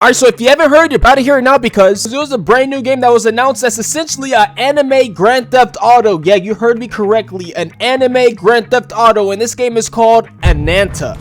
Alright, so if you haven't heard, you're about to hear it now because it was a brand new game that was announced that's essentially an anime Grand Theft Auto. Yeah, you heard me correctly, an anime Grand Theft Auto, and this game is called Ananta.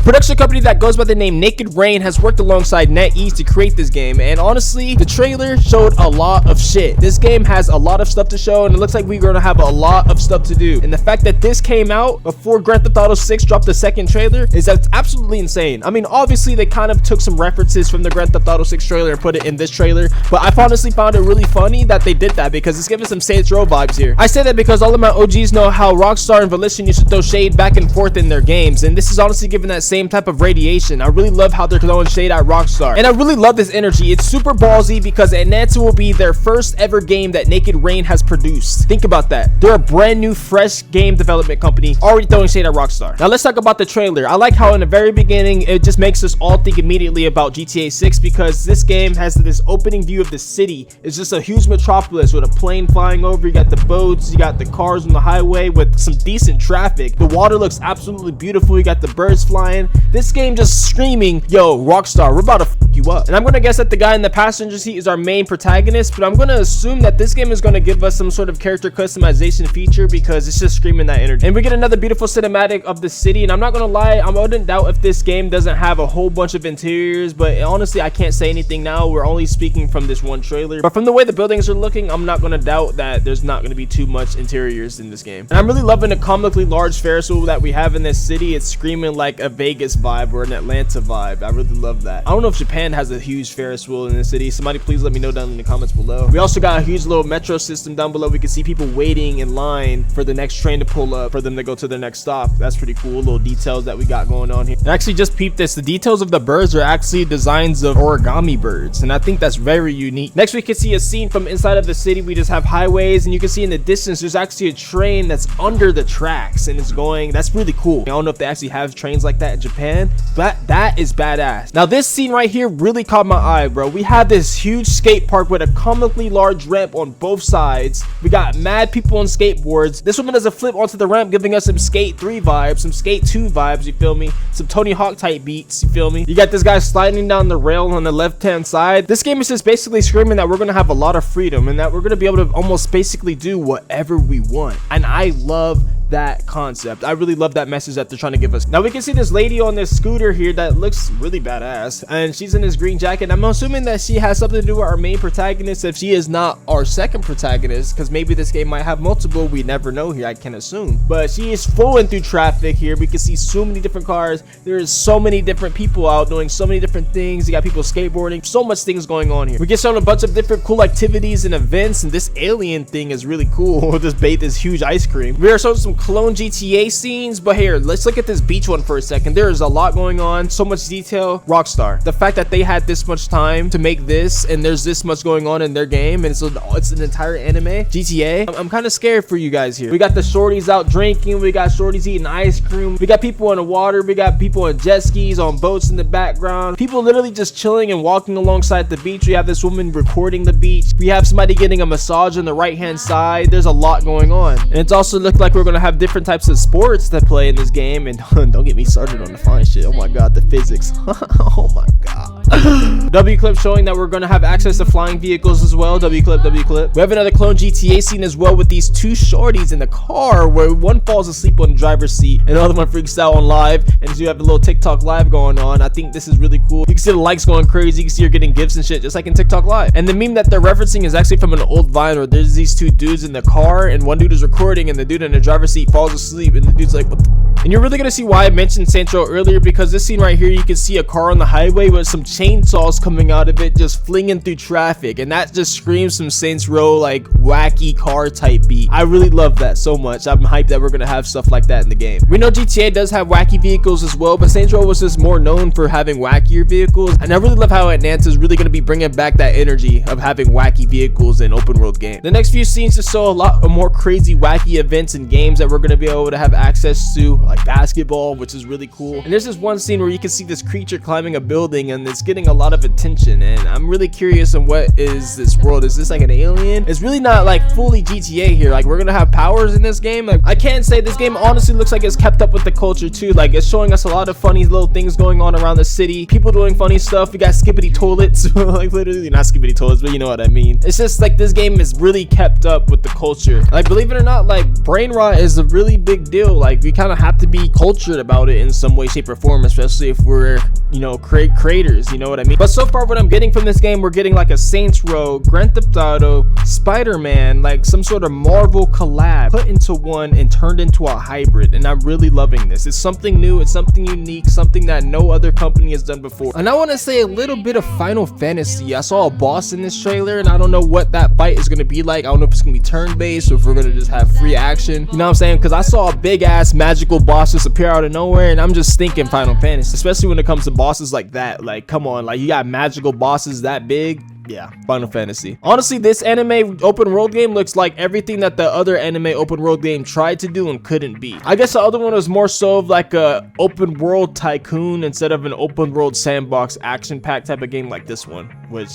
Production company that goes by the name Naked Rain has worked alongside NetEase to create this game, and honestly, the trailer showed a lot of shit. This game has a lot of stuff to show, and it looks like we're gonna have a lot of stuff to do. And the fact that this came out before Grand Theft Auto 6 dropped the second trailer is that's absolutely insane. I mean, obviously they kind of took some references from the Grand Theft Auto 6 trailer and put it in this trailer, but I've honestly found it really funny that they did that because it's giving some Saints Row vibes here. I say that because all of my OGs know how Rockstar and Volition used to throw shade back and forth in their games, and this is honestly giving that same type of radiation. I really love how they're throwing shade at Rockstar, and I really love this energy. It's super ballsy because Ananta will be their first ever game that Naked Rain has produced. Think about that. They're a brand new fresh game development company already throwing shade at Rockstar. Now let's talk about the trailer. I like how in the very beginning it just makes us all think immediately about GTA 6 because this game has this opening view of the city. It's just a huge metropolis with a plane flying over. You got the boats, you got the cars on the highway with some decent traffic. The water looks absolutely beautiful. You got the birds flying. This game just screaming, yo, Rockstar, we're about to fuck you up. And I'm gonna guess that the guy in the passenger seat is our main protagonist, but I'm gonna assume that this game is gonna give us some sort of character customization feature because it's just screaming that energy. And we get another beautiful cinematic of the city, and I'm not gonna lie, I wouldn't doubt if this game doesn't have a whole bunch of interiors, but honestly, I can't say anything now. We're only speaking from this one trailer, but from the way the buildings are looking, I'm not gonna doubt that there's not gonna be too much interiors in this game. And I'm really loving the comically large Ferris wheel that we have in this city. It's screaming like a Vegas vibe or an Atlanta vibe. I really love that. I don't know if Japan has a huge Ferris wheel in the city. Somebody please let me know down in the comments below. We also got a huge little metro system down below. We can see people waiting in line for the next train to pull up for them to go to their next stop. That's pretty cool. Little details that we got going on here. And actually just peep this. The details of the birds are actually designs of origami birds, and I think that's very unique. Next we can see a scene from inside of the city. We just have highways, and you can see in the distance there's actually a train that's under the tracks and it's going. That's really cool. I don't know if they actually have trains like that in Japan, but that is badass. Now this scene right here really caught my eye, bro. We have this huge skate park with a comically large ramp on both sides. We got mad people on skateboards. This woman does a flip onto the ramp, giving us some Skate 3 vibes, some Skate 2 vibes, you feel me? Some Tony Hawk type beats, you feel me? You got this guy sliding down the rail on the left hand side. This game is just basically screaming that we're gonna have a lot of freedom and that we're gonna be able to almost basically do whatever we want, and I love that concept. I really love that message that they're trying to give us. Now we can see this lady on this scooter here that looks really badass, and she's in this green jacket. I'm assuming that she has something to do with our main protagonist if she is not our second protagonist, because maybe this game might have multiple. We never know here, I can assume. But she is flowing through traffic here. We can see so many different cars. There's so many different people out doing so many different things. You got people skateboarding, so much things going on here. We get shown a bunch of different cool activities and events, and this alien thing is really cool. This bait is huge ice cream. We are showing some clone GTA scenes, but here, let's look at this beach one for a second. There is a lot going on, so much detail. Rockstar, the fact that they had this much time to make this, and there's this much going on in their game, and it's an entire anime. GTA, I'm kind of scared for you guys here. We got the shorties out drinking, we got shorties eating ice cream, we got people in the water, we got people on jet skis, on boats in the background, people literally just chilling and walking alongside the beach. We have this woman recording the beach, we have somebody getting a massage on the right hand side. There's a lot going on, and it's also looked like we're gonna have different types of sports to play in this game. And don't get me started on the fine shit. Oh my god, the physics. Oh my god. W clip showing that we're gonna have access to flying vehicles as well. W clip. We have another clone GTA scene as well with these two shorties in the car, where one falls asleep on the driver's seat and the other one freaks out on live, and so you have a little TikTok live going on. I think this is really cool. You can see the likes going crazy, you can see her getting gifts and shit just like in TikTok live. And the meme that they're referencing is actually from an old Vine where there's these two dudes in the car, and one dude is recording and the dude in the driver's seat falls asleep, and the dude's like, what the? And you're really gonna see why I mentioned Saints Row earlier, because this scene right here, you can see a car on the highway with some chainsaws coming out of it, just flinging through traffic, and that just screams some Saints Row like wacky car type beat. I really love that so much. I'm hyped that we're gonna have stuff like that in the game. We know GTA does have wacky vehicles as well, but Saints Row was just more known for having wackier vehicles, and I really love how Ananta is really gonna be bringing back that energy of having wacky vehicles in open world game. The next few scenes just show a lot of more crazy wacky events and games that we're gonna be able to have access to, like basketball, which is really cool. And there's this one scene where you can see this creature climbing a building, and it's getting a lot of attention, and I'm really curious on what is this world. Is this like an alien? It's really not like fully GTA here. Like, we're gonna have powers in this game. Like, I can't say this game honestly looks like it's kept up with the culture too. Like, it's showing us a lot of funny little things going on around the city, people doing funny stuff. We got skippity toilets. Like, literally not skippity toilets, but you know what I mean. It's just like this game is really kept up with the culture. Like, believe it or not, like, brain rot is a really big deal. Like, we kind of have to be cultured about it in some way, shape, or form, especially if we're, you know, creators, you know what I mean. But so far what I'm getting from this game, we're getting like a Saints Row, Grand Theft Auto, Spider-Man, like some sort of Marvel collab put into one and turned into a hybrid, and I'm really loving this. It's something new, it's something unique, something that no other company has done before. And I want to say a little bit of Final Fantasy. I saw a boss in this trailer, and I don't know what that fight is going to be like. I don't know if it's going to be turn-based or if we're going to just have free action, you know what I'm saying? Because I saw a big ass magical boss just appear out of nowhere, and I'm just thinking Final Fantasy, especially when it comes to bosses like that. Like, come on, like, you got magical bosses that big. Yeah, Final Fantasy. Honestly, this anime open world game looks like everything that the other anime open world game tried to do and couldn't be. I guess the other one was more so of like a open world tycoon instead of an open world sandbox action pack type of game like this one. Which,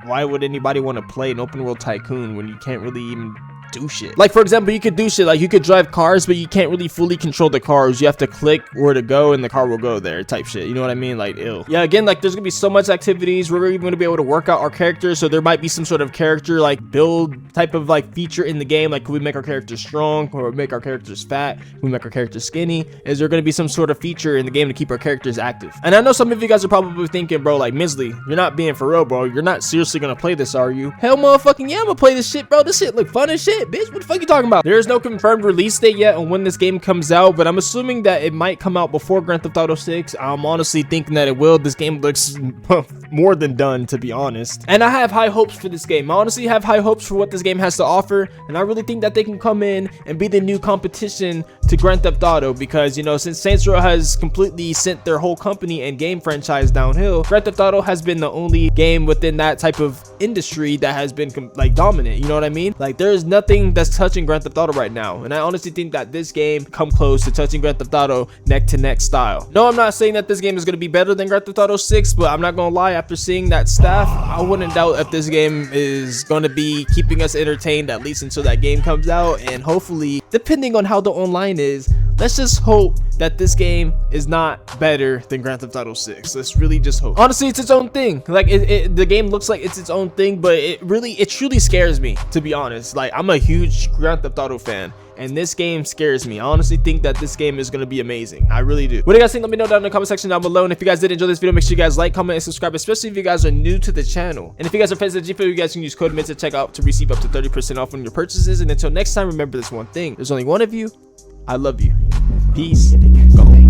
why would anybody want to play an open world tycoon when you can't really even do shit? Like, for example, you could do shit like you could drive cars, but you can't really fully control the cars. You have to click where to go and the car will go there type shit, you know what I mean? Like, ew. Yeah, again, like, there's gonna be so much activities. We're even gonna be able to work out our characters, so there might be some sort of character like build type of like feature in the game. Like, could we make our characters strong, or make our characters fat? Can we make our characters skinny? Is there gonna be some sort of feature in the game to keep our characters active? And I know some of you guys are probably thinking, bro, like, Mizzly, you're not being for real, bro. You're not seriously gonna play this, are you? Hell motherfucking yeah, I'm gonna play this shit, bro. This shit look fun as shit, bitch. What the fuck you talking about? There is no confirmed release date yet on when this game comes out, but I'm assuming that it might come out before Grand Theft Auto 6. I'm honestly thinking that it will. This game looks more than done, to be honest, and I have high hopes for this game. I honestly have high hopes for what this game has to offer, and I really think that they can come in and be the new competition to Grand Theft Auto, because, you know, since Saints Row has completely sent their whole company and game franchise downhill, Grand Theft Auto has been the only game within that type of industry that has been like dominant, you know what I mean? Like, there is nothing that's touching Grand Theft Auto right now, and I honestly think that this game come close to touching Grand Theft Auto neck to neck style. No, I'm not saying that this game is going to be better than Grand Theft Auto 6, but I'm not gonna lie, after seeing that staff, I wouldn't doubt if this game is going to be keeping us entertained at least until that game comes out, and hopefully, depending on how the online is, let's just hope that this game is not better than Grand Theft Auto 6. Let's really just hope. Honestly, it's its own thing. Like the game looks like it's its own thing, but it truly scares me, to be honest. Like, I'm a huge Grand Theft Auto fan, and this game scares me. I honestly think that this game is gonna be amazing. I really do. What do you guys think? Let me know down in the comment section down below. And if you guys did enjoy this video, make sure you guys like, comment, and subscribe, especially if you guys are new to the channel. And if you guys are fans of GFUEL, you guys can use code MIZ at checkout to receive up to 30% off on your purchases. And until next time, remember this one thing: there's only one of you. I love you. Peace. Go.